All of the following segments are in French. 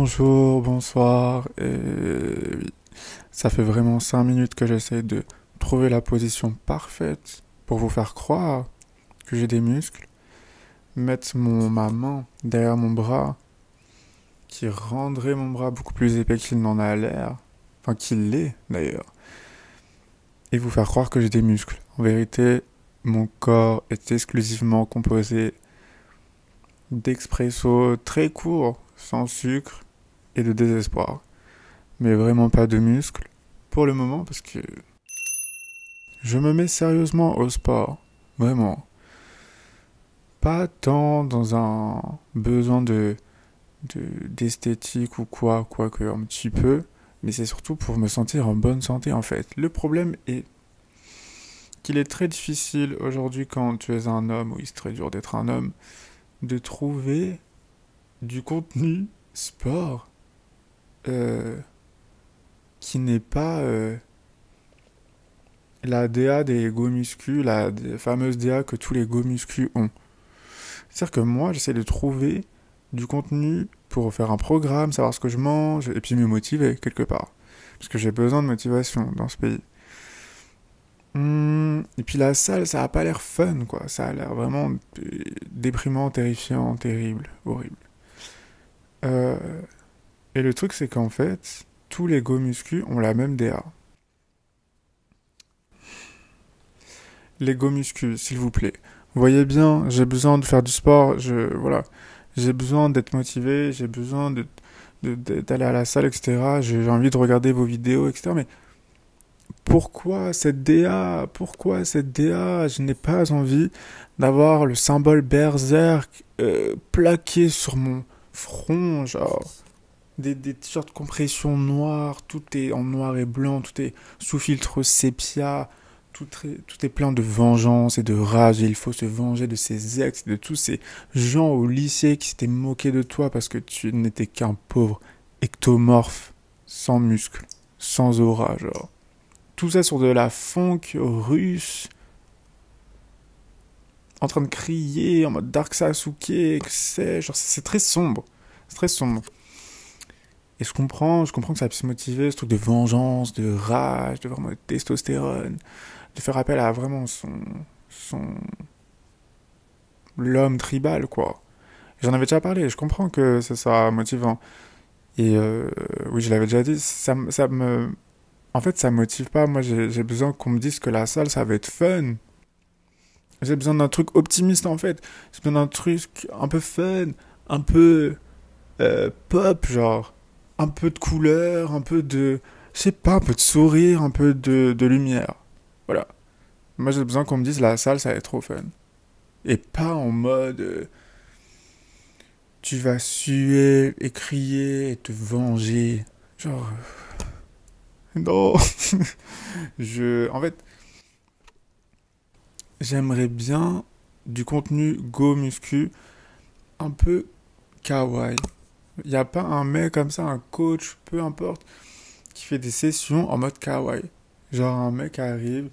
Bonjour, bonsoir, et oui, ça fait vraiment 5 minutes que j'essaie de trouver la position parfaite pour vous faire croire que j'ai des muscles, mettre ma main derrière mon bras, qui rendrait mon bras beaucoup plus épais qu'il n'en a l'air, enfin qu'il l'est d'ailleurs, et vous faire croire que j'ai des muscles. En vérité, mon corps est exclusivement composé d'expresso très courts, sans sucre, et de désespoir. Mais vraiment pas de muscles pour le moment parce que je me mets sérieusement au sport. Vraiment. Pas tant dans un besoin d'esthétique ou quoique un petit peu, mais c'est surtout pour me sentir en bonne santé en fait. Le problème est qu'il est très difficile aujourd'hui quand tu es un homme, ou il est très dur d'être un homme, de trouver du contenu sport euh, qui n'est pas la DA des go muscu, la fameuse DA que tous les go muscu ont. C'est-à-dire que moi, j'essaie de trouver du contenu pour faire un programme, savoir ce que je mange, et puis me motiver quelque part. Parce que j'ai besoin de motivation dans ce pays. Et puis la salle, ça a pas l'air fun, quoi. Ça a l'air vraiment déprimant, terrifiant, terrible, horrible. Euh, et le truc, c'est qu'en fait, tous les go muscu ont la même DA. Les go muscu, s'il vous plaît. Vous voyez bien, j'ai besoin de faire du sport, voilà. J'ai besoin d'être motivé, j'ai besoin d'aller à la salle, etc. J'ai envie de regarder vos vidéos, etc. Mais pourquoi cette DA? Pourquoi cette DA? Je n'ai pas envie d'avoir le symbole berserk plaqué sur mon front, genre des t-shirts compression noire, tout est en noir et blanc, tout est sous filtre sépia, tout est plein de vengeance et de rage, et il faut se venger de ces ex, de tous ces gens au lycée qui s'étaient moqués de toi parce que tu n'étais qu'un pauvre ectomorphe, sans muscles, sans aura, genre. Tout ça sur de la funk russe, en train de crier en mode Dark Sasuke, que c'est, genre c'est très sombre, c'est très sombre. Et je comprends que ça puisse motiver ce truc de vengeance, de rage, de vraiment de testostérone, de faire appel à vraiment son l'homme tribal quoi. J'en avais déjà parlé, je comprends que ça soit motivant. Et oui, je l'avais déjà dit, en fait, ça me motive pas. Moi, j'ai besoin qu'on me dise que la salle, ça va être fun. J'ai besoin d'un truc optimiste, en fait. J'ai besoin d'un truc un peu fun, un peu pop, genre. Un peu de couleur, un peu de... Je sais pas, un peu de sourire, un peu de lumière. Voilà. Moi, j'ai besoin qu'on me dise la salle, ça va être trop fun. Et pas en mode... tu vas suer et crier et te venger. Genre... non. En fait, j'aimerais bien du contenu Go Muscu un peu kawaii. Il n'y a pas un mec comme ça, un coach, peu importe, qui fait des sessions en mode kawaii. Genre un mec arrive,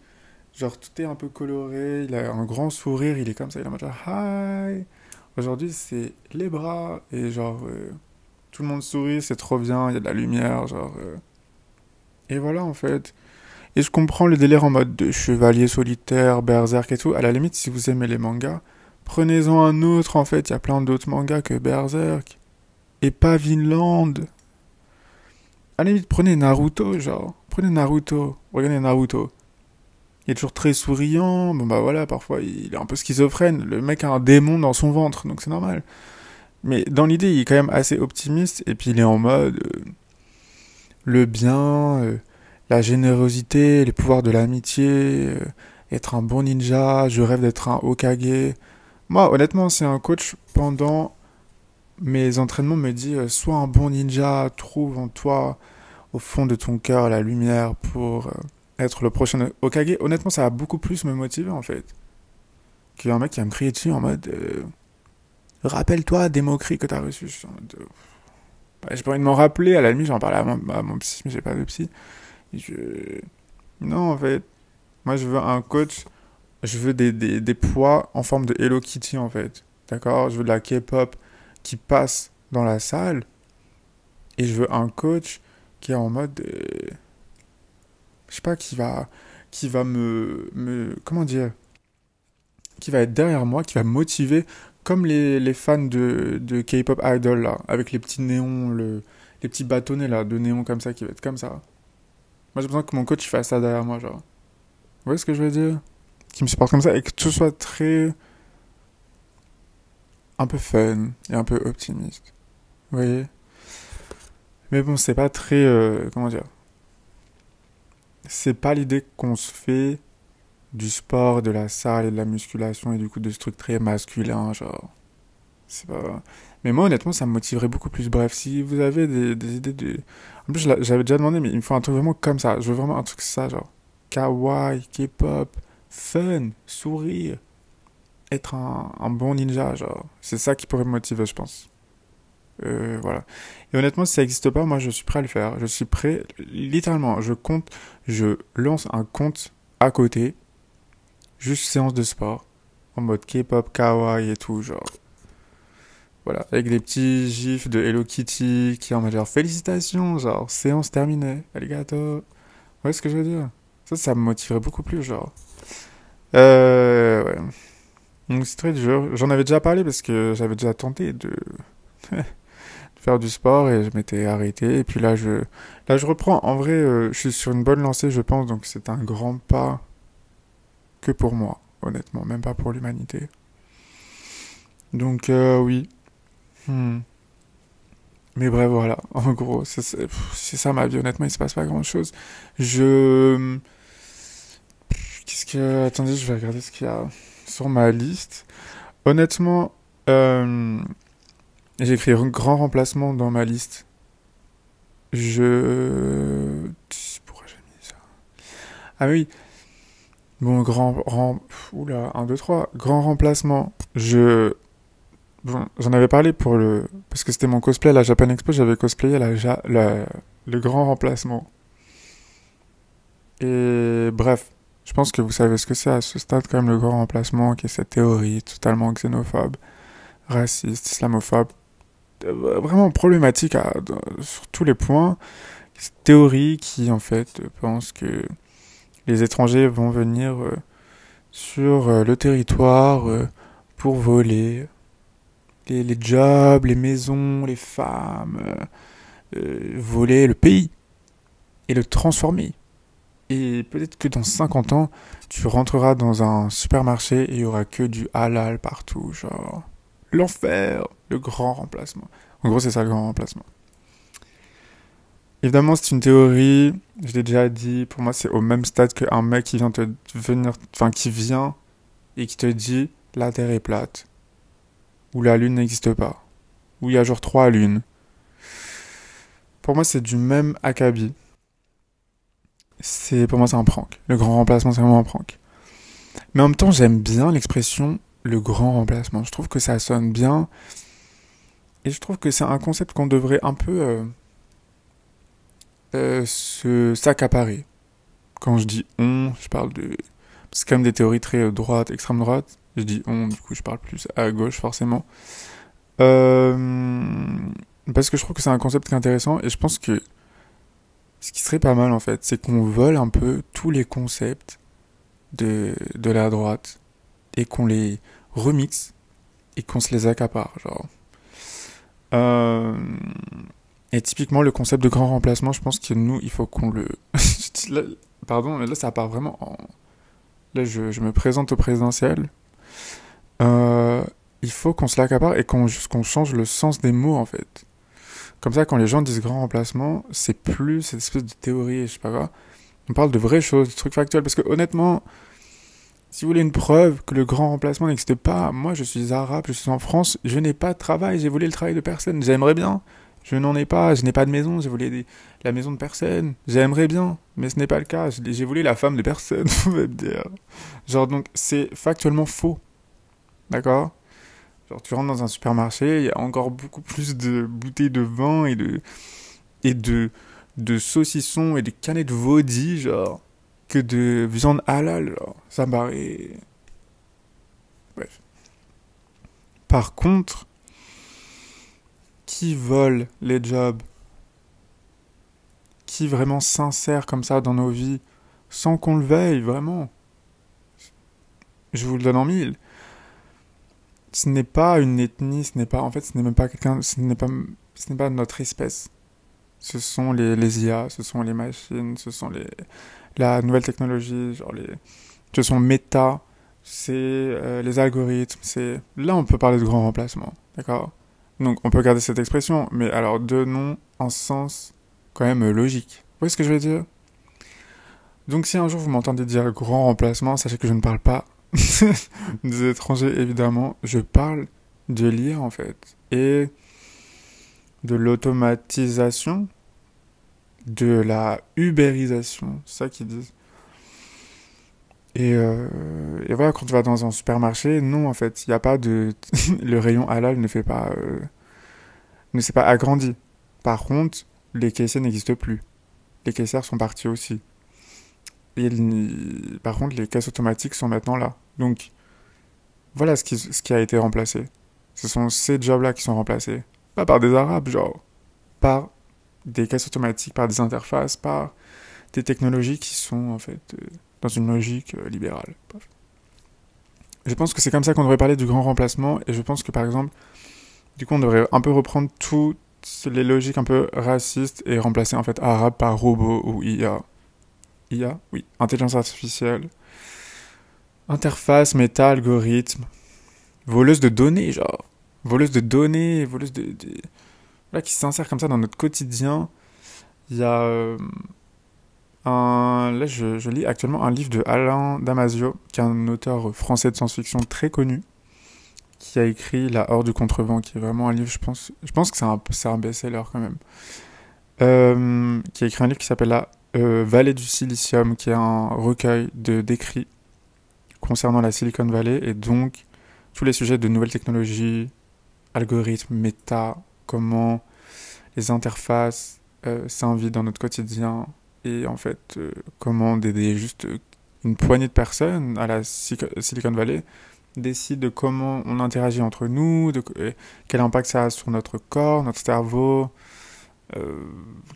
genre tout est un peu coloré, il a un grand sourire, il est comme ça, il est en mode genre hi. Aujourd'hui c'est les bras et genre tout le monde sourit, c'est trop bien, il y a de la lumière, genre et voilà en fait. Et je comprends le délire en mode de chevalier solitaire, berserk et tout. À la limite, si vous aimez les mangas, prenez-en un autre en fait. Il y a plein d'autres mangas que Berserk. Et pas Vinland. À la limite, prenez Naruto, genre. Prenez Naruto. Regardez Naruto. Il est toujours très souriant. Bon bah voilà, parfois il est un peu schizophrène. Le mec a un démon dans son ventre, donc c'est normal. Mais dans l'idée, il est quand même assez optimiste. Et puis il est en mode le bien, la générosité, les pouvoirs de l'amitié, être un bon ninja, je rêve d'être un Hokage. Moi, honnêtement, si un coach pendant mes entraînements me dit sois un bon ninja, trouve en toi, au fond de ton cœur, la lumière pour être le prochain Hokage, honnêtement, ça va beaucoup plus me motiver en fait. Qu'un mec qui va me crier dessus en mode rappelle-toi des moqueries que t'as reçues. Bah, j'ai pas envie de m'en rappeler, à la limite, j'en parle à mon psy, mais j'ai pas de psy. Je... Non, en fait, moi je veux un coach, je veux des poids en forme de Hello Kitty en fait. D'accord. Je veux de la K-pop qui passe dans la salle Et je veux un coach qui est en mode, je sais pas, qui va comment dire, qui va être derrière moi, qui va me motiver, comme les fans de K-pop idol là, avec les petits néons, les petits bâtonnets là, de néons comme ça, qui va être comme ça. Moi j'ai besoin que mon coach fasse ça derrière moi, genre. Vous voyez ce que je veux dire? Qui me supporte comme ça et que tout soit très, un peu fun et un peu optimiste. Vous voyez? Mais bon, c'est pas très, comment dire, c'est pas l'idée qu'on se fait du sport, de la salle et de la musculation et du coup de ce truc très masculin, genre. C'est pas. Mais moi, honnêtement, ça me motiverait beaucoup plus. Bref, si vous avez des idées de. En plus, j'avais déjà demandé, mais il me faut un truc vraiment comme ça. Je veux vraiment un truc ça, genre. Kawaii, K-pop, fun, sourire, être un bon ninja, genre. C'est ça qui pourrait me motiver, je pense. Voilà. Et honnêtement, si ça n'existe pas, moi, je suis prêt à le faire. Je suis prêt, littéralement, je lance un compte à côté, juste séance de sport, en mode K-pop, kawaii et tout, genre. Voilà, avec des petits gifs de Hello Kitty qui en mode genre félicitations, genre séance terminée, arigato. Ouais, ce que je veux dire. Ça me motiverait beaucoup plus, genre. Ouais. Donc c'est très dur. J'en avais déjà parlé parce que j'avais déjà tenté de faire du sport et je m'étais arrêté. Et puis là, je reprends. En vrai, je suis sur une bonne lancée, je pense. Donc c'est un grand pas que pour moi, honnêtement, même pas pour l'humanité. Donc oui. Hmm. Mais bref, voilà. En gros, c'est ça ma vie. Honnêtement, il se passe pas grand-chose. Je... Qu'est-ce que... Attendez, je vais regarder ce qu'il y a sur ma liste. Honnêtement, j'ai écrit grand remplacement dans ma liste. Pourquoi j'ai mis ça? Ah oui. Bon, Oula, un 2 3 grand remplacement. Bon, j'en avais parlé pour le... Parce que c'était mon cosplay à la Japan Expo, j'avais cosplayé le grand remplacement. Et bref, je pense que vous savez ce que c'est à ce stade, quand même, le grand remplacement, qui est cette théorie totalement xénophobe, raciste, islamophobe, vraiment problématique sur tous les points. Cette théorie qui, en fait, pense que les étrangers vont venir sur le territoire pour voler les jobs, les maisons, les femmes, voler le pays et le transformer. Et peut-être que dans 50 ans, tu rentreras dans un supermarché et il y aura que du halal partout, genre l'enfer, le grand remplacement. En gros, c'est ça le grand remplacement. Évidemment, c'est une théorie, je l'ai déjà dit, pour moi, c'est au même stade qu'un mec qui vient te venir, enfin, qui vient et qui te dit la Terre est plate, ou la Lune n'existe pas, ou il y a genre 3 lunes. Pour moi, c'est du même acabit. Pour moi, c'est un prank. Le grand remplacement, c'est vraiment un prank. Mais en même temps, j'aime bien l'expression le grand remplacement. Je trouve que ça sonne bien. Et je trouve que c'est un concept qu'on devrait un peu s'accaparer. Quand je dis on, je parle de... C'est quand même des théories très droite, extrême droite. Je dis on, du coup, je parle plus à gauche, forcément. Parce que je trouve que c'est un concept qui est intéressant. Et je pense que ce qui serait pas mal, en fait, c'est qu'on vole un peu tous les concepts de la droite et qu'on les remixe et qu'on se les accapare, genre. Euh, et typiquement, le concept de grand remplacement, je pense que nous, il faut qu'on le... Là, pardon, mais là, ça part vraiment en... Là, je me présente au présidentiel. Euh, il faut qu'on se l'accapare et qu'on change le sens des mots, en fait. Comme ça, quand les gens disent grand remplacement, c'est plus cette espèce de théorie, je sais pas quoi. On parle de vraies choses, de trucs factuels. Parce que honnêtement, si vous voulez une preuve que le grand remplacement n'existe pas, moi je suis arabe, je suis en France, je n'ai pas de travail, j'ai volé le travail de personne, j'aimerais bien. Je n'en ai pas, je n'ai pas de maison, j'ai volé la maison de personne, j'aimerais bien, mais ce n'est pas le cas, j'ai volé la femme de personne, vous pouvez me dire. Genre donc c'est factuellement faux, d'accord? Genre tu rentres dans un supermarché, il y a encore beaucoup plus de bouteilles de vin et de saucissons et de canettes vaudis, genre, que de viande halal, genre. Ça me paraît... Bref. Par contre, qui vole les jobs qui vraiment s'insère comme ça dans nos vies, sans qu'on le veuille, vraiment. Je vous le donne en mille. Ce n'est pas une ethnie, en fait, ce n'est même pas quelqu'un, ce n'est pas notre espèce. Ce sont les IA, ce sont les machines, la nouvelle technologie, ce sont méta, c'est les algorithmes, là on peut parler de grand remplacement, d'accord? Donc on peut garder cette expression, mais alors donnons un sens quand même logique. Vous voyez ce que je veux dire? Donc si un jour vous m'entendez dire grand remplacement, sachez que je ne parle pas des étrangers évidemment, je parle de l'IA en fait, et de l'automatisation, de la ubérisation, c'est ça qu'ils disent. Et voilà, quand tu vas dans un supermarché, non, en fait, il n'y a pas de... le rayon halal ne s'est pas agrandi. Par contre, les caissiers n'existent plus. Les caissières sont parties aussi. Par contre, les caisses automatiques sont maintenant là. Donc, voilà ce qui a été remplacé. Ce sont ces jobs-là qui sont remplacés. Pas par des Arabes, genre. Par des caisses automatiques, par des interfaces, par des technologies qui sont, en fait, dans une logique libérale. Bref. Je pense que c'est comme ça qu'on devrait parler du grand remplacement, et je pense que, par exemple, du coup, on devrait un peu reprendre toutes les logiques un peu racistes et remplacer, en fait, arabe par robot ou IA. IA, oui, intelligence artificielle, interface, méta, algorithme, voleuse de données, genre. Voleuse de données, là, qui s'insère comme ça dans notre quotidien. Il y a là, je lis actuellement un livre de Alain Damasio, qui est un auteur français de science-fiction très connu, qui a écrit La Horde du Contrevent, qui est vraiment un livre, je pense que c'est un best-seller quand même, qui a écrit un livre qui s'appelle La Vallée du Silicium, qui est un recueil d'écrits concernant la Silicon Valley, et donc tous les sujets de nouvelles technologies, algorithmes, méta, comment les interfaces s'invitent dans notre quotidien, et en fait comment d'aider juste une poignée de personnes à la Silicon Valley décide de comment on interagit entre nous, quel impact ça a sur notre corps, notre cerveau,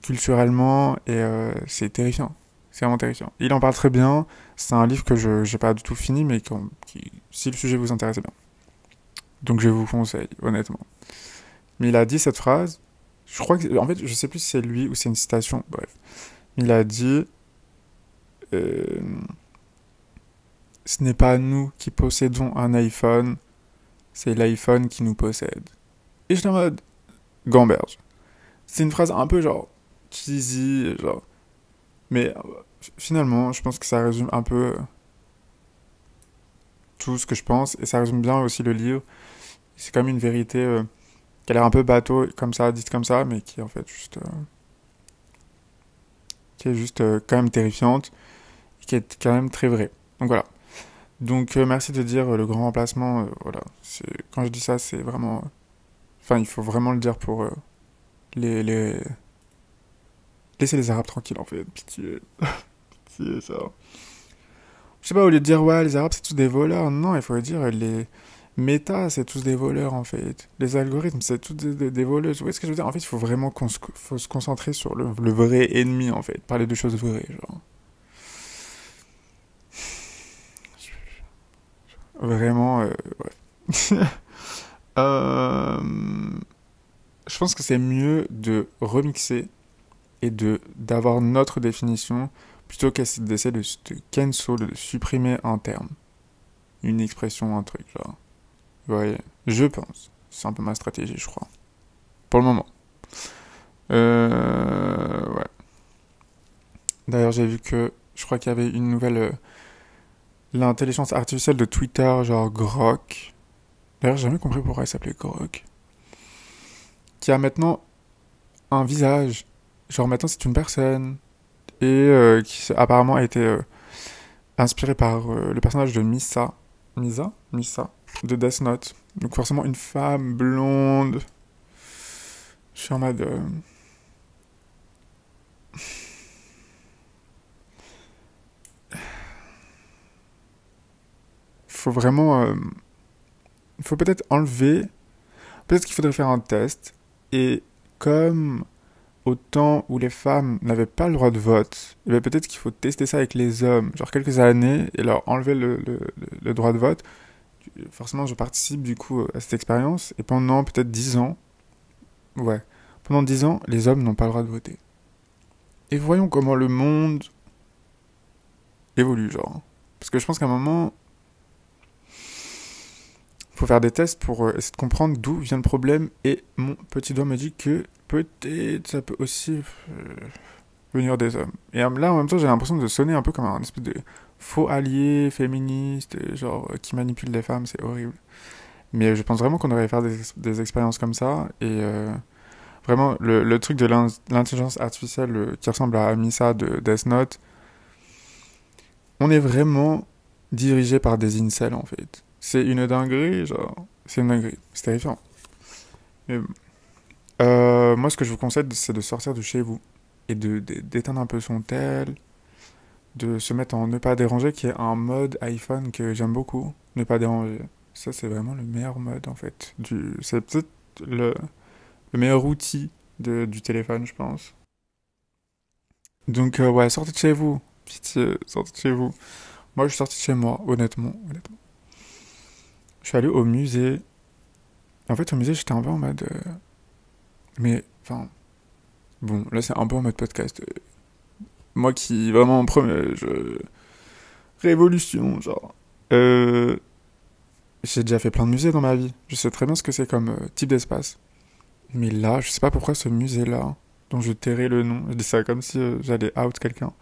culturellement, et c'est terrifiant. C'est vraiment terrifiant. Il en parle très bien, c'est un livre que je n'ai pas du tout fini, mais si le sujet vous intéresse, bien. Donc je vous conseille, honnêtement. Mais il a dit cette phrase, je crois que, en fait, je sais plus si c'est lui ou c'est une citation, bref. Il a dit euh, ce n'est pas nous qui possédons un iPhone, c'est l'iPhone qui nous possède. Et je suis en mode gamberge. C'est une phrase un peu genre cheesy, genre. Mais finalement, je pense que ça résume un peu tout ce que je pense, et ça résume bien aussi le livre. C'est comme une vérité qui a l'air un peu bateau, comme ça, dite comme ça, mais qui est en fait juste. Qui est juste quand même terrifiante, et qui est quand même très vraie. Donc voilà. Donc merci de dire le grand remplacement, voilà. Quand je dis ça, c'est vraiment... Enfin, il faut vraiment le dire pour les... Laissez les Arabes tranquilles, en fait. Pitié. Pitié, ça. Je sais pas, au lieu de dire, ouais, les Arabes, c'est tous des voleurs. Non, il faut dire, les méta, c'est tous des voleurs, en fait. Les algorithmes, c'est tous des voleuses. Vous voyez ce que je veux dire? En fait, il faut vraiment faut se concentrer sur le vrai ennemi, en fait. Parler de choses vraies, genre. Vraiment, ouais. Euh, je pense que c'est mieux de remixer et d'avoir notre définition plutôt qu'essayer de cancel, de supprimer un terme, une expression, un truc, genre. Vous voyez, je pense. C'est un peu ma stratégie, je crois. Pour le moment. Ouais. D'ailleurs, j'ai vu que je crois qu'il y avait une nouvelle... l'intelligence artificielle de Twitter, genre Grok. D'ailleurs, j'ai jamais compris pourquoi elle s'appelait Grok. Qui a maintenant un visage. Genre maintenant, c'est une personne. Et qui apparemment a été inspirée par le personnage de Misa. Misa. De Death Note. Donc forcément une femme blonde. Je suis en mode... faut vraiment... il faut peut-être enlever... Peut-être qu'il faudrait faire un test. Et comme au temps où les femmes n'avaient pas le droit de vote, et bien peut-être qu'il faut tester ça avec les hommes, genre quelques années, et leur enlever le droit de vote. Forcément, je participe du coup à cette expérience, et pendant peut-être 10 ans, ouais, pendant 10 ans, les hommes n'ont pas le droit de voter. Et voyons comment le monde évolue, genre. Parce que je pense qu'à un moment, il faut faire des tests pour essayer de comprendre d'où vient le problème, et mon petit doigt me dit que peut-être ça peut aussi venir des hommes. Et là, en même temps, j'ai l'impression de sonner un peu comme un espèce de faux allié féministe, genre, qui manipule les femmes, c'est horrible. Mais je pense vraiment qu'on devrait faire des expériences comme ça, et vraiment, le truc de l'intelligence artificielle qui ressemble à Misa de Death Note, on est vraiment dirigé par des incels, en fait. C'est une dinguerie, genre, c'est une dinguerie, c'est terrifiant. Mais, moi, ce que je vous conseille, c'est de sortir de chez vous, et d'éteindre un peu son tel, de se mettre en ne pas déranger, qui est un mode iPhone que j'aime beaucoup. Ne pas déranger. Ça, c'est vraiment le meilleur mode, en fait. C'est peut-être le meilleur outil du téléphone, je pense. Donc, ouais, sortez de chez vous. Pitié, sortez de chez vous. Moi, je suis sorti de chez moi, honnêtement. Je suis allé au musée. En fait, au musée, j'étais un peu en mode... mais, enfin... Bon, là, c'est un peu en mode podcast. Moi qui, vraiment, en premier... Révolution, genre. Euh, J'ai déjà fait plein de musées dans ma vie. Je sais très bien ce que c'est comme type d'espace. Mais là, je sais pas pourquoi ce musée-là, dont je tairai le nom, je dis ça comme si j'allais out quelqu'un.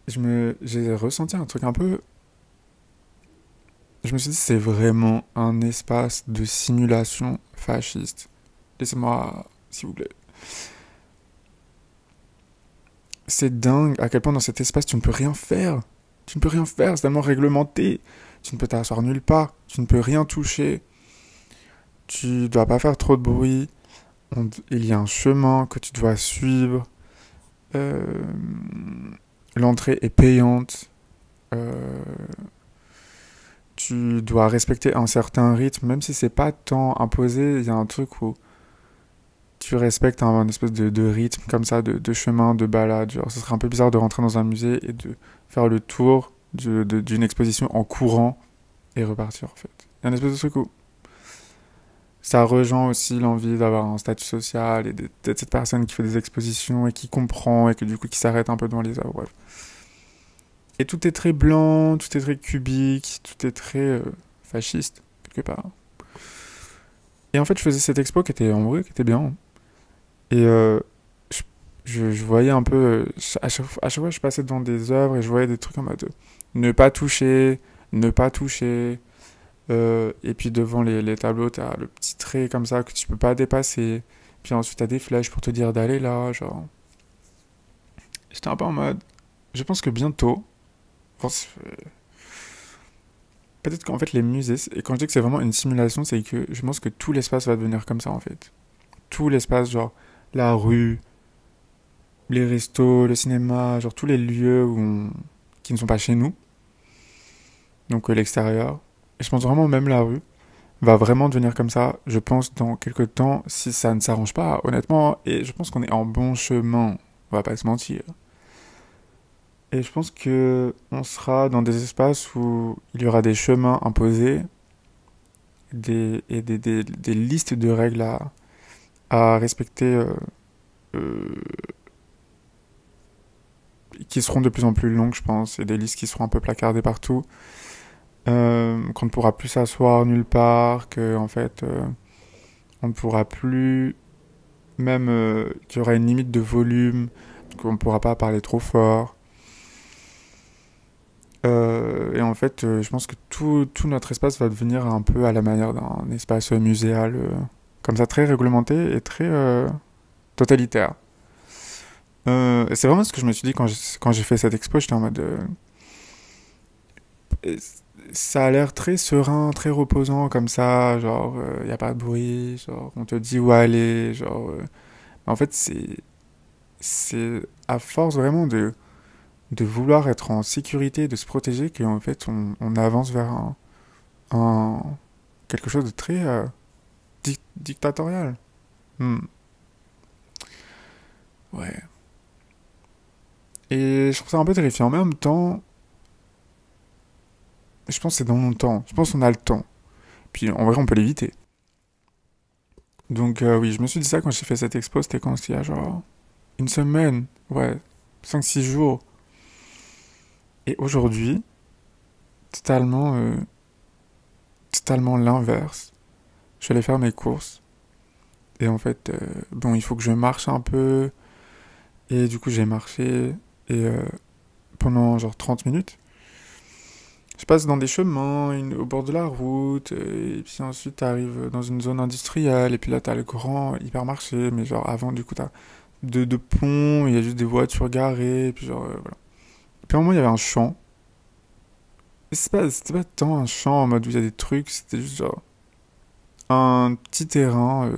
J'ai ressenti un truc un peu. Je me suis dit, c'est vraiment un espace de simulation fasciste. Laissez-moi, s'il vous plaît. C'est dingue à quel point dans cet espace tu ne peux rien faire. Tu ne peux rien faire, c'est tellement réglementé. Tu ne peux t'asseoir nulle part. Tu ne peux rien toucher. Tu dois pas faire trop de bruit. Il y a un chemin que tu dois suivre. Euh, L'entrée est payante. Euh, Tu dois respecter un certain rythme, même si c'est pas tant imposé. Il y a un truc où tu respectes un espèce de rythme comme ça, de chemin, de balade. Genre, ce serait un peu bizarre de rentrer dans un musée et de faire le tour d'une exposition en courant et repartir en fait. Il y a une espèce de truc où ça rejoint aussi l'envie d'avoir un statut social et d'être cette personne qui fait des expositions et qui comprend et que du coup qui s'arrête un peu devant les œuvres. Bref. Et tout est très blanc, tout est très cubique, tout est très fasciste quelque part. Et en fait, je faisais cette expo qui était en vrai, qui était bien. Et je, je voyais un peu, à chaque fois, je passais devant des œuvres et je voyais des trucs en mode ne pas toucher, ne pas toucher. Et puis devant les tableaux, t'as le petit trait comme ça que tu peux pas dépasser. Puis ensuite, t'as des flèches pour te dire d'aller là, genre. J'étais un peu en mode. Je pense que bientôt, peut-être qu'en fait les musées, et quand je dis que c'est vraiment une simulation, c'est que je pense que tout l'espace va devenir comme ça en fait. Tout l'espace, genre la rue, les restos, le cinéma, genre tous les lieux qui ne sont pas chez nous, donc l'extérieur. Et je pense vraiment même la rue va vraiment devenir comme ça, je pense, dans quelques temps, si ça ne s'arrange pas, honnêtement, et je pense qu'on est en bon chemin, on va pas se mentir. Et je pense que on sera dans des espaces où il y aura des chemins imposés des listes de règles à respecter euh, qui seront de plus en plus longues, je pense, et des listes qui seront un peu placardées partout. Qu'on ne pourra plus s'asseoir nulle part, que en fait on ne pourra plus, même qu'il y aura une limite de volume, qu'on ne pourra pas parler trop fort. Et en fait, je pense que tout notre espace va devenir un peu à la manière d'un espace muséal, comme ça, très réglementé et très totalitaire. Et c'est vraiment ce que je me suis dit quand j'ai fait cette expo, j'étais en mode... ça a l'air très serein, très reposant comme ça, genre, y a pas de bruit, genre, on te dit où aller, genre... en fait, c'est à force vraiment de vouloir être en sécurité, de se protéger, qu'en fait, on avance vers un quelque chose de très dictatorial. Hmm. Ouais. Et je trouve ça un peu terrifiant. Mais en même temps, je pense que c'est dans mon temps. Je pense qu'on a le temps. Puis en vrai, on peut l'éviter. Donc oui, je me suis dit ça quand j'ai fait cette expo. C'était quand? C'était il y a genre une semaine. Ouais, 5 6 jours. Et aujourd'hui, totalement, totalement l'inverse. Je suis allé faire mes courses. Et en fait, bon, il faut que je marche un peu. Et du coup, j'ai marché. Et pendant genre 30 minutes, je passe dans des chemins, au bord de la route. Et puis ensuite, t'arrives dans une zone industrielle. Et puis là, t'as le grand hypermarché. Mais genre, avant, du coup, t'as de ponts. Il y a juste des voitures garées. Et puis genre, voilà. Et puis à un moment, il y avait un champ. Et c'était pas tant un champ en mode où il y a des trucs. C'était juste genre un petit terrain,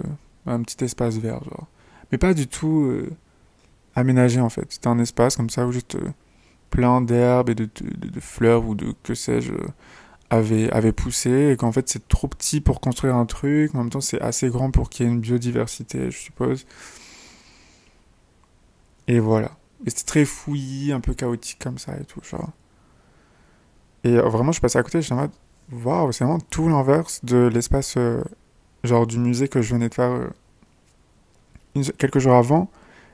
un petit espace vert, genre. Mais pas du tout aménagé en fait. C'était un espace comme ça où juste plein d'herbes et de fleurs ou de que sais-je avait poussé et qu'en fait c'est trop petit pour construire un truc, mais en même temps c'est assez grand pour qu'il y ait une biodiversité, je suppose. Et voilà. Et c'était très fouillis, un peu chaotique comme ça et tout, genre. Et vraiment je passais à côté, j'étais en mode waouh, c'est vraiment tout l'inverse de l'espace genre du musée que je venais de faire quelques jours avant.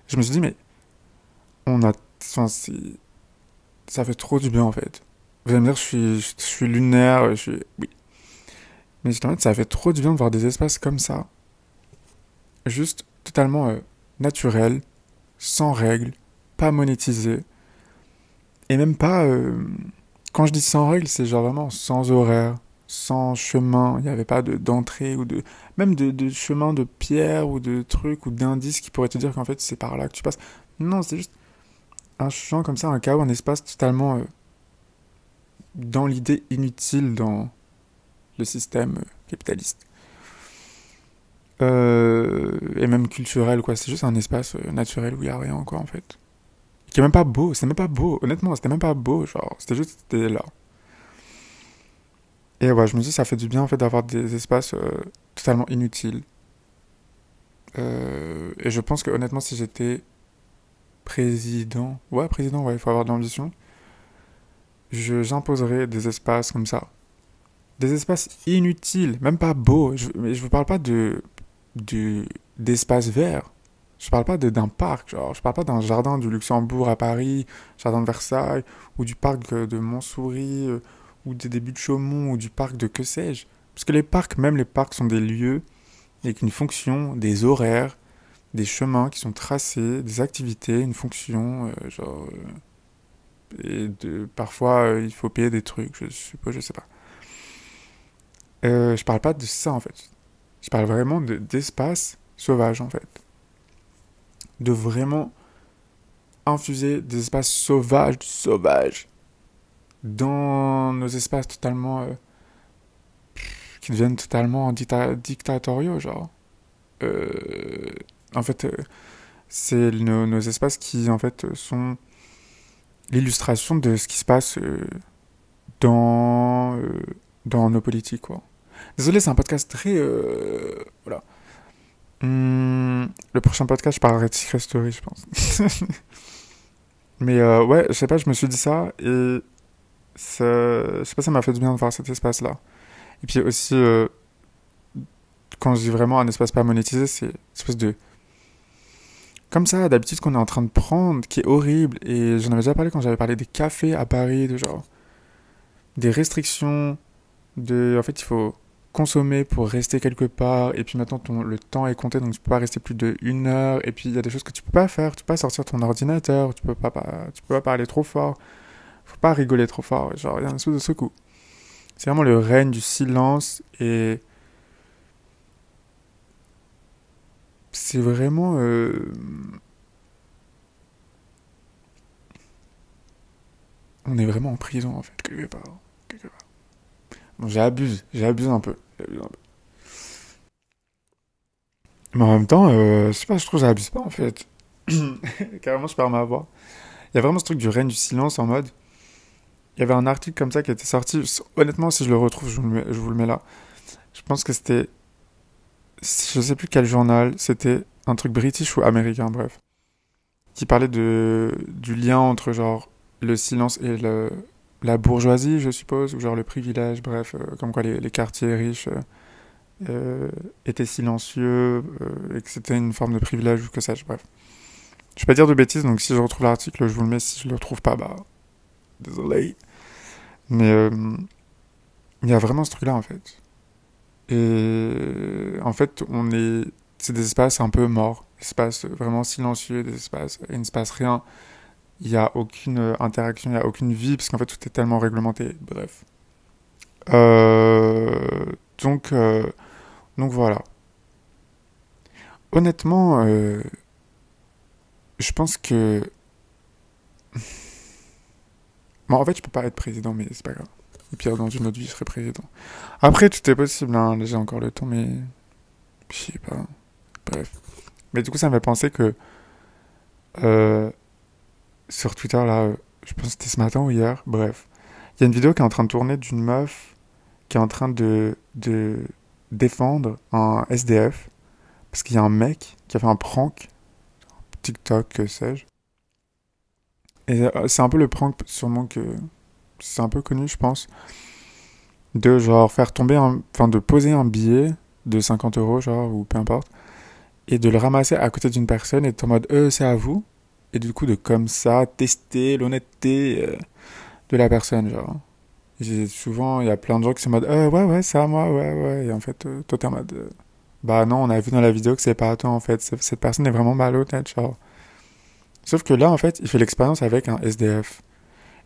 Je me suis dit mais on a enfin, ça fait trop du bien en fait. Vous allez me dire, je suis lunaire, je suis. Oui. Mais justement, ça fait trop du bien de voir des espaces comme ça. Juste totalement naturels, sans règles, pas monétisés. Et même pas. Quand je dis sans règles, c'est genre vraiment sans horaire, sans chemin. Il n'y avait pas d'entrée ou de. Même de chemin de pierre ou de trucs ou d'indices qui pourraient te dire qu'en fait c'est par là que tu passes. Non, c'est juste un champ comme ça, un chaos, un espace totalement dans l'idée inutile dans le système capitaliste. Et même culturel, quoi. C'est juste un espace naturel où il n'y a rien, quoi, en fait. Qui est même pas beau, c'était même pas beau, honnêtement, c'était même pas beau, genre, c'était juste, c'était là. Et ouais, je me dis, ça fait du bien, en fait, d'avoir des espaces totalement inutiles. Et je pense que, honnêtement, si j'étais président, ouais, il faut avoir de l'ambition, j'imposerais des espaces comme ça. Des espaces inutiles, même pas beaux. Mais je vous parle pas d'espace vert. Je parle pas d'un parc, genre, je parle pas d'un jardin du Luxembourg à Paris, jardin de Versailles, ou du parc de Montsouris, ou des débuts de Chaumont, ou du parc de que sais-je. Parce que les parcs, même les parcs, sont des lieux avec une fonction, des horaires, des chemins qui sont tracés, des activités, une fonction, genre, parfois il faut payer des trucs, je suppose, je sais pas. Je parle pas de ça en fait. Je parle vraiment d'espace sauvage en fait. De vraiment infuser des espaces sauvages, dans nos espaces totalement qui deviennent totalement dictatoriaux, genre. Euh, en fait, c'est nos espaces qui en fait sont l'illustration de ce qui se passe dans dans nos politiques, quoi. Désolé, c'est un podcast très voilà. Le prochain podcast, je parlerai de Secret Story, je pense. Mais ouais, je sais pas, je me suis dit ça et je sais pas, ça m'a fait du bien de voir cet espace-là. Et puis aussi, quand je dis vraiment un espace pas monétisé, c'est une espèce de. Comme ça, d'habitude, qu'on est en train de prendre, qui est horrible. Et j'en avais déjà parlé quand j'avais parlé des cafés à Paris, de genre. Des restrictions, en fait, il faut consommer pour rester quelque part. Et puis maintenant, le temps est compté, donc tu peux pas rester plus d'1 heure. Et puis il y a des choses que tu peux pas faire. Tu peux pas sortir ton ordinateur, tu peux pas parler trop fort. Faut pas rigoler trop fort. Genre, il y a un espèce de secou. C'est vraiment le règne du silence et c'est vraiment on est vraiment en prison en fait quelque part. Quelque part. Bon, j'abuse un peu. J'abuse un peu. Mais en même temps, je sais pas, je trouve que j'abuse pas en fait. Carrément, je perds ma voix. Il y a vraiment ce truc du règne du silence en mode. Il y avait un article comme ça qui était sorti. Honnêtement, si je le retrouve, je vous le mets là. Je pense que c'était. Je sais plus quel journal. C'était un truc british ou américain, bref. qui parlait du lien entre genre le silence et la bourgeoisie, je suppose, ou genre le privilège, bref, comme quoi les quartiers riches étaient silencieux, et que c'était une forme de privilège ou que sais-je, bref. Je vais pas dire de bêtises, donc si je retrouve l'article, je vous le mets. Si je le retrouve pas, bah désolé. Mais il y a vraiment ce truc-là en fait. Et en fait, c'est des espaces un peu morts, des espaces vraiment silencieux, des espaces, il ne se passe rien. Il n'y a aucune interaction, il n'y a aucune vie, parce qu'en fait, tout est tellement réglementé. Bref. Euh, donc, euh, donc voilà. Honnêtement, je pense que... Bon, en fait, je peux pas être président, mais c'est pas grave. Et puis, dans une autre vie, je serai président. Après, tout est possible, hein. Là, j'ai encore le temps, mais... Je sais pas. Bref. Mais du coup, ça me fait penser que... euh, sur Twitter, là, je pense que c'était ce matin ou hier, bref. Il y a une vidéo qui est en train de tourner d'une meuf qui est en train de défendre un SDF parce qu'il y a un mec qui a fait un prank, TikTok, que sais-je. Et c'est un peu le prank, sûrement que c'est un peu connu, je pense, de genre faire tomber enfin de poser un billet de 50 euros, genre, ou peu importe, et de le ramasser à côté d'une personne et d'être en mode, c'est à vous. Et du coup, de comme ça, tester l'honnêteté de la personne, genre. Souvent, il y a plein de gens qui sont en mode, ouais, ouais, c'est à moi, ouais, ouais. Et en fait, toi, t'es en mode, bah non, on a vu dans la vidéo que c'est pas à toi, en fait. Cette personne est vraiment malhonnête, genre. Sauf que là, en fait, il fait l'expérience avec un SDF.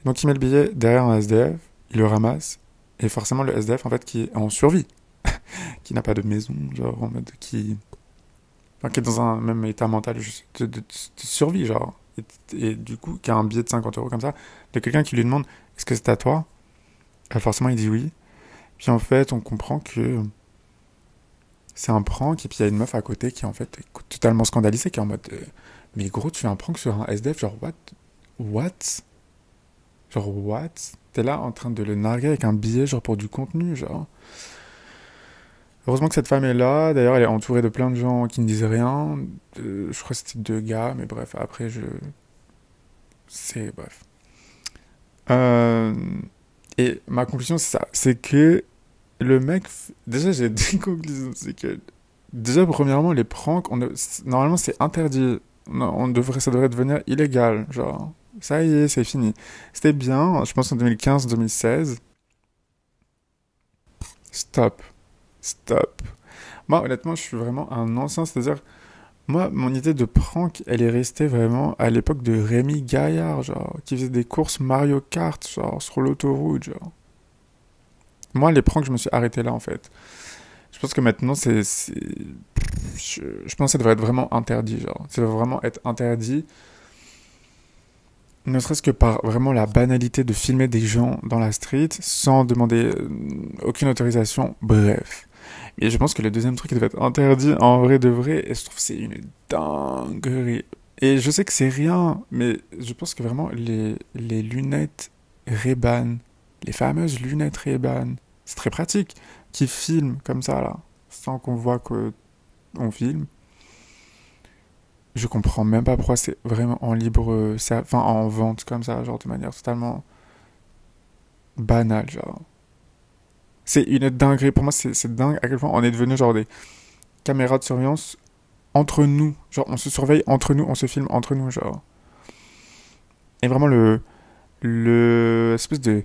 Donc, il met le billet derrière un SDF, il le ramasse, et forcément, le SDF, en fait, qui est en survie, qui n'a pas de maison, genre, en mode, enfin, qui est dans un même état mental de survie, genre. Et du coup, qui a un billet de 50 euros comme ça, de quelqu'un qui lui demande, est-ce que c'est à toi? Forcément, il dit oui. Puis en fait, on comprend que c'est un prank, et puis il y a une meuf à côté qui est en fait totalement scandalisée, qui est en mode mais gros, tu fais un prank sur un SDF, genre what? What? Genre what? T'es là en train de le narguer avec un billet, genre pour du contenu, genre. Heureusement que cette femme est là, d'ailleurs elle est entourée de plein de gens qui ne disent rien. Je crois que c'était deux gars, mais bref, après je. C'est. Bref. Euh, Et ma conclusion, c'est ça. C'est que le mec. Déjà, j'ai deux conclusions. C'est que. Déjà, premièrement, les pranks, normalement, c'est interdit. Ça devrait devenir illégal. Genre, ça y est, c'est fini. C'était bien, je pense en 2015-2016. Stop. Stop. Moi, honnêtement, je suis vraiment un ancien. C'est-à-dire, moi, mon idée de prank, elle est restée vraiment à l'époque de Rémi Gaillard, genre, qui faisait des courses Mario Kart, genre, sur l'autoroute, genre. Moi, les pranks, je me suis arrêté là, en fait. Je pense que maintenant, je pense que ça devrait être vraiment interdit, genre. Ça devrait vraiment être interdit, ne serait-ce que par vraiment la banalité de filmer des gens dans la street sans demander aucune autorisation. Bref. Et je pense que le deuxième truc qui devrait être interdit en vrai de vrai, et je trouve que c'est une dinguerie. Et je sais que c'est rien, mais je pense que vraiment les lunettes Ray-Ban, les fameuses lunettes Ray-Ban, c'est très pratique, qui filment comme ça là, sans qu'on voit qu'on filme. Je comprends même pas pourquoi c'est vraiment en libre, enfin en vente comme ça, genre de manière totalement banale, genre. C'est une dinguerie, pour moi c'est dingue à quel point on est devenu genre des caméras de surveillance entre nous. Genre on se surveille entre nous, on se filme entre nous, genre. Et vraiment le espèce de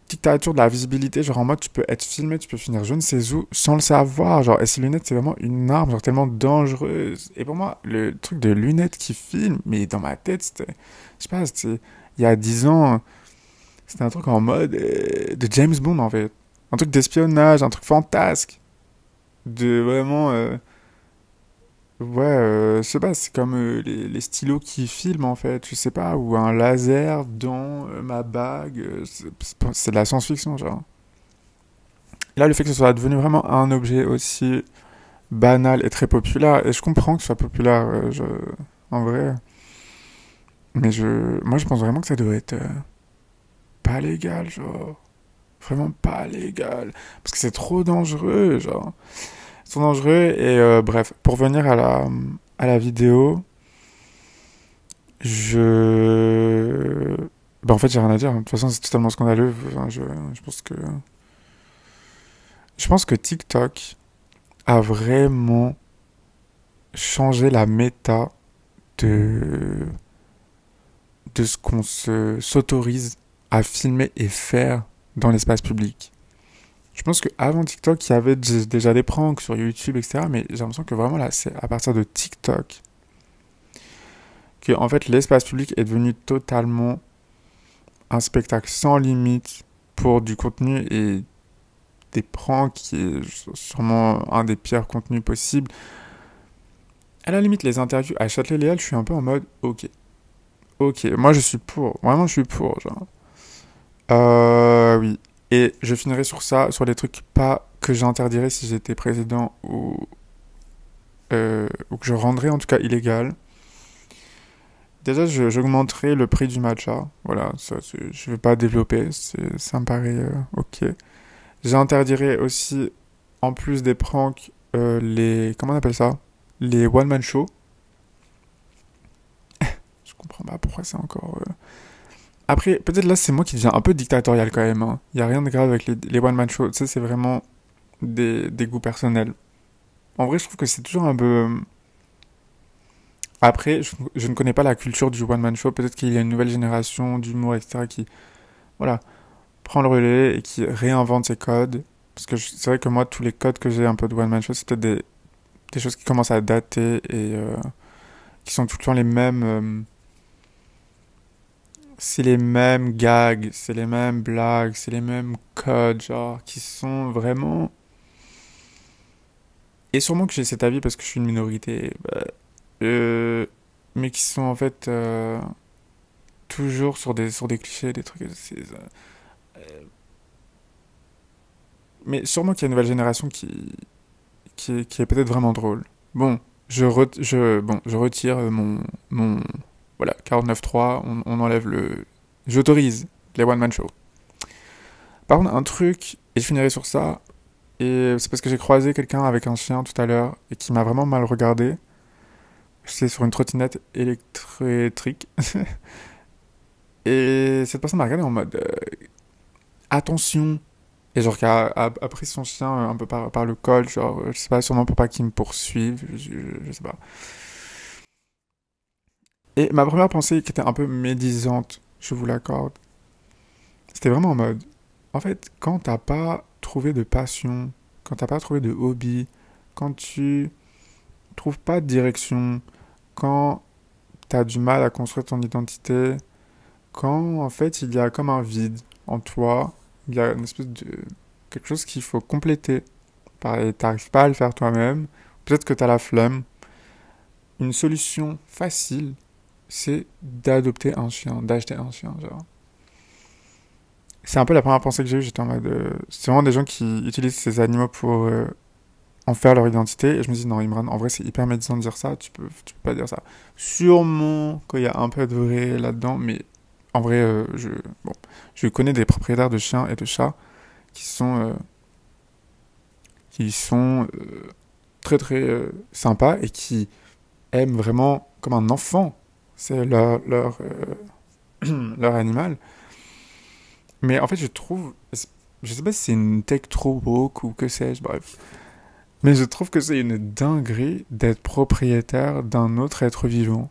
dictature de la visibilité, genre en mode tu peux être filmé, tu peux finir je ne sais où sans le savoir, genre. Et ces lunettes c'est vraiment une arme, genre tellement dangereuse. Et pour moi, le truc de lunettes qui filment, mais dans ma tête c'était, je sais pas, c'était, il y a 10 ans, c'était un truc en mode de James Bond en fait. Un truc d'espionnage, un truc fantasque. De vraiment, ouais, je sais pas, c'est comme les stylos qui filment en fait, je sais pas, ou un laser dans ma bague, c'est de la science-fiction, genre. Là, le fait que ce soit devenu vraiment un objet aussi banal et très populaire, et je comprends que ce soit populaire, en vrai, mais moi je pense vraiment que ça devrait être pas légal, genre. Vraiment pas légal. Parce que c'est trop dangereux, genre. C'est trop dangereux, et bref, pour venir à la vidéo, Je... Bah en fait, j'ai rien à dire. De toute façon, c'est totalement scandaleux. Enfin, je pense que... Je pense que TikTok a vraiment changé la méta de, de ce qu'on s'autorise à filmer et faire dans l'espace public. Je pense qu'avant TikTok, il y avait déjà des pranks sur YouTube, etc. Mais j'ai l'impression que vraiment là, c'est à partir de TikTok que en fait l'espace public est devenu totalement un spectacle sans limite pour du contenu et des pranks qui est sûrement un des pires contenus possibles. À la limite, les interviews à Châtelet-Léal, je suis un peu en mode ok. Ok, moi je suis pour. Vraiment, je suis pour. Genre. Oui. Et je finirai sur ça, sur les trucs pas que j'interdirais si j'étais président ou que je rendrais en tout cas illégal. Déjà, j'augmenterai le prix du matcha. Voilà, ça, je vais pas développer, ça me paraît ok. J'interdirai aussi, en plus des pranks, les... Comment on appelle ça? Les one-man shows. Je comprends pas pourquoi c'est encore... Après, peut-être là, c'est moi qui deviens un peu dictatorial quand même. Hein. Y a rien de grave avec les one-man shows. Tu sais, c'est vraiment des goûts personnels. En vrai, je trouve que c'est toujours un peu... Après, je ne connais pas la culture du one-man show. Peut-être qu'il y a une nouvelle génération d'humour, etc. qui, voilà, prend le relais et qui réinvente ses codes. Parce que c'est vrai que moi, tous les codes que j'ai un peu de one-man show, c'est peut-être des choses qui commencent à dater et qui sont tout le temps les mêmes. C'est les mêmes gags, c'est les mêmes blagues, c'est les mêmes codes, genre, qui sont vraiment... Et sûrement que j'ai cet avis parce que je suis une minorité, bah, mais qui sont en fait toujours sur des clichés, des trucs... Mais sûrement qu'il y a une nouvelle génération qui est peut-être vraiment drôle. Bon, je retire mon voilà, 49.3, on enlève le... J'autorise les one-man show. Par contre, un truc, et je finirai sur ça, et c'est parce que j'ai croisé quelqu'un avec un chien tout à l'heure, et qui m'a vraiment mal regardé. C'est sur une trottinette électrique. Et cette personne m'a regardé en mode attention. Et genre qui a pris son chien un peu par le col, genre, je sais pas, sûrement pour pas qu'il me poursuive, je sais pas. Et ma première pensée qui était un peu médisante, je vous l'accorde, c'était vraiment en mode, en fait, quand t'as pas trouvé de passion, quand t'as pas trouvé de hobby, quand tu trouves pas de direction, quand t'as du mal à construire ton identité, quand en fait il y a comme un vide en toi, il y a une espèce de quelque chose qu'il faut compléter. Pareil, t'arrives pas à le faire toi-même, peut-être que t'as la flemme. Une solution facile, c'est d'adopter un chien, d'acheter un chien, genre. C'est un peu la première pensée que j'ai eue, j'étais en mode... c'est vraiment des gens qui utilisent ces animaux pour en faire leur identité, et je me dis, non, Imran, en vrai, c'est hyper médisant de dire ça, tu peux pas dire ça. Sûrement qu'il y a un peu de vrai là-dedans, mais en vrai, bon, je connais des propriétaires de chiens et de chats qui sont très très sympas et qui aiment vraiment comme un enfant. C'est leur animal. Mais en fait, je trouve, je sais pas si c'est une tech trop woke ou que sais-je, bref. Mais je trouve que c'est une dinguerie d'être propriétaire d'un autre être vivant.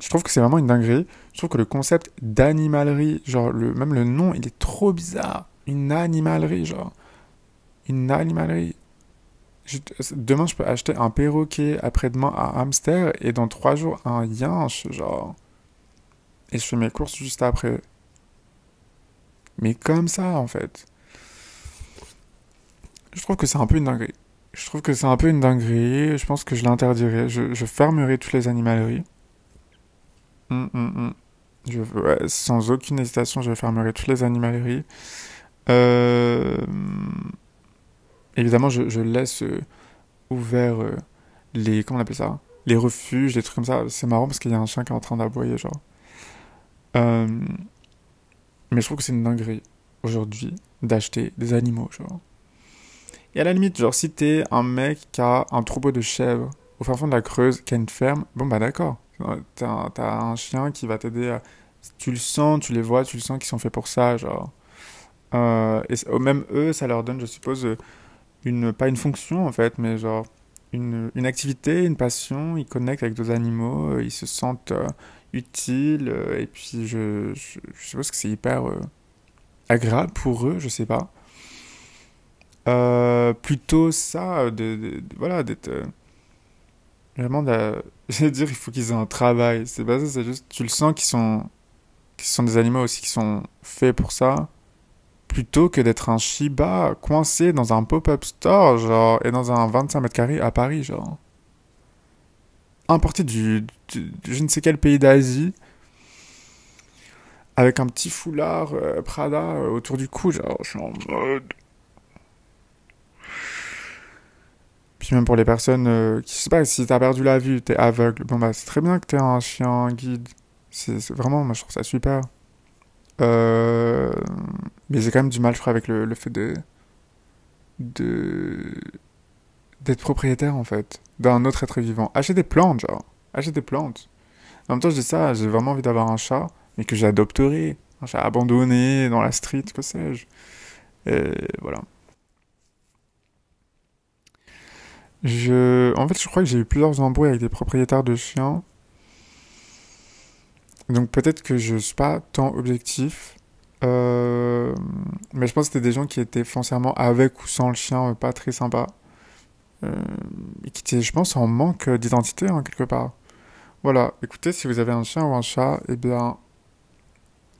Je trouve que c'est vraiment une dinguerie. Je trouve que le concept d'animalerie, genre même le nom, il est trop bizarre. Une animalerie, genre. Une animalerie. Demain, je peux acheter un perroquet, après-demain un hamster, et dans 3 jours, un yinche, genre. Et je fais mes courses juste après. Mais comme ça, en fait. Je trouve que c'est un peu une dinguerie. Je trouve que c'est un peu une dinguerie. Je pense que je l'interdirais. Je fermerai toutes les animaleries. Hum. Ouais, sans aucune hésitation, je fermerai toutes les animaleries. Euh, Évidemment, je laisse ouvert les... Comment on appelle ça? Les refuges, les trucs comme ça. C'est marrant parce qu'il y a un chien qui est en train d'aboyer, genre. Euh, mais je trouve que c'est une dinguerie, aujourd'hui, d'acheter des animaux, genre. Et à la limite, genre, si t'es un mec qui a un troupeau de chèvres au fin fond de la Creuse, qui a une ferme, bon bah d'accord. T'as un chien qui va t'aider à... Tu le sens, tu les vois, tu le sens qu'ils sont faits pour ça, genre. Même eux, ça leur donne, je suppose, pas une fonction en fait, mais genre une activité, une passion. Ils connectent avec d'autres animaux, ils se sentent utiles, et puis je suppose que c'est hyper agréable pour eux, je sais pas. Plutôt ça, voilà, d'être vraiment, je veux dire, il faut qu'ils aient un travail. C'est pas ça, c'est juste, tu le sens qu'ils sont des animaux aussi qui sont faits pour ça. Plutôt que d'être un Shiba coincé dans un pop-up store, genre, et dans un 25 mètres carrés à Paris, genre. Importé je ne sais quel pays d'Asie, avec un petit foulard Prada autour du cou, genre, je suis en mode. Puis même pour les personnes qui, je sais pas, si t'as perdu la vue, t'es aveugle, bon bah c'est très bien que t'aies un chien guide. Vraiment, moi je trouve ça super. Euh, mais j'ai quand même du mal, je crois, avec le fait de, d'être propriétaire, en fait, d'un autre être vivant. Acheter des plantes, genre. Acheter des plantes. En même temps, je dis ça, j'ai vraiment envie d'avoir un chat, mais que j'adopterai. Un chat abandonné, dans la street, que sais-je. Et voilà. En fait, je crois que j'ai eu plusieurs embrouilles avec des propriétaires de chiens. Donc peut-être que je suis pas tant objectif. Euh, Mais je pense que c'était des gens qui étaient foncièrement avec ou sans le chien, pas très sympas. Euh, Et qui étaient, je pense, en manque d'identité, hein, quelque part. Voilà, écoutez, si vous avez un chien ou un chat, eh bien,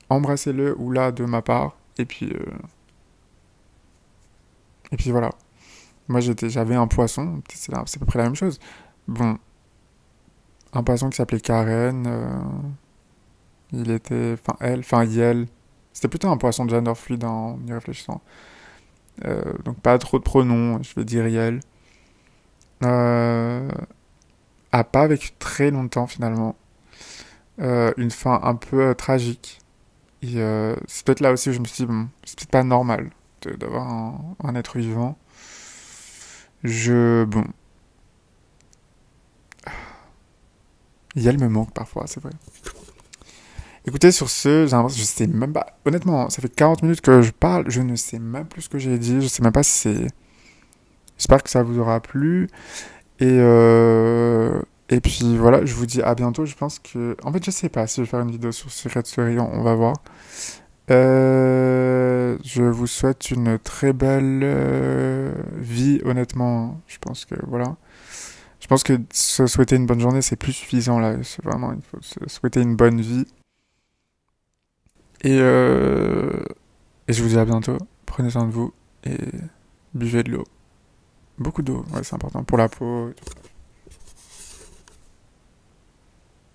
embrassez-le ou là de ma part. Et puis voilà. Moi, j'avais un poisson, c'est à peu près la même chose. Bon, un poisson qui s'appelait Karen, il était, Yel. C'était plutôt un poisson de gender fluide en y réfléchissant. Donc pas trop de pronoms, je vais dire Yel. Euh, A pas vécu très longtemps finalement. Une fin un peu tragique. Et c'est peut-être là aussi où je me suis dit, bon, c'est peut-être pas normal d'avoir un être vivant. Bon, Yel me manque parfois, c'est vrai. Écoutez, sur ce, j'ai l'impression, je sais même pas, honnêtement, ça fait 40 minutes que je parle, je ne sais même plus ce que j'ai dit, je sais même pas si c'est, j'espère que ça vous aura plu, et puis voilà, je vous dis à bientôt, je pense que, en fait, je sais pas si je vais faire une vidéo sur Secret Story, on va voir. Je vous souhaite une très belle vie, honnêtement. Je pense que voilà. Je pense que se souhaiter une bonne journée, c'est plus suffisant là. C'est vraiment, il faut se souhaiter une bonne vie. Et, euh, et je vous dis à bientôt. Prenez soin de vous et buvez de l'eau. Beaucoup d'eau, ouais, c'est important pour la peau.